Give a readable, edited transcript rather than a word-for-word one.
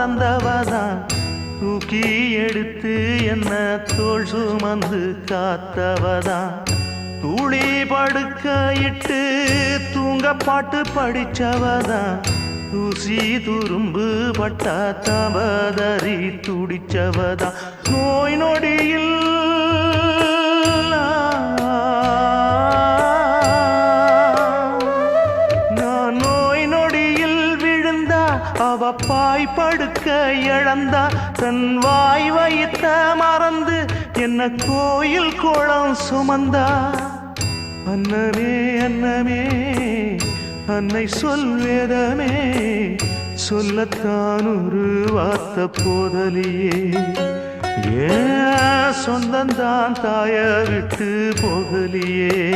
மறந்தவதான் தூக்கி எடுத்து என்ன தோள் சுமந்து காத்தவதான் தூளி படுக்கையிட்டு தூங்க பாட்டு படிச்சவதான் தூசி துரும்பு பட்டா தவதறி துடிச்சவதான் நோய் நொடியில் நான் நோய் நொடியில் விழுந்தா அவ பாய் படுக்க இழந்தா தன் வாய் வைத்த மறந்து என்ன கோயில் கோலம் சுமந்தா அன்னமே அன்னமே அன்னை சொல்வேதமே சொல்லத்தான் ஒரு வார்த்தை போதலியே ஏன் சொந்தந்தான் தாய விட்டு போகலியே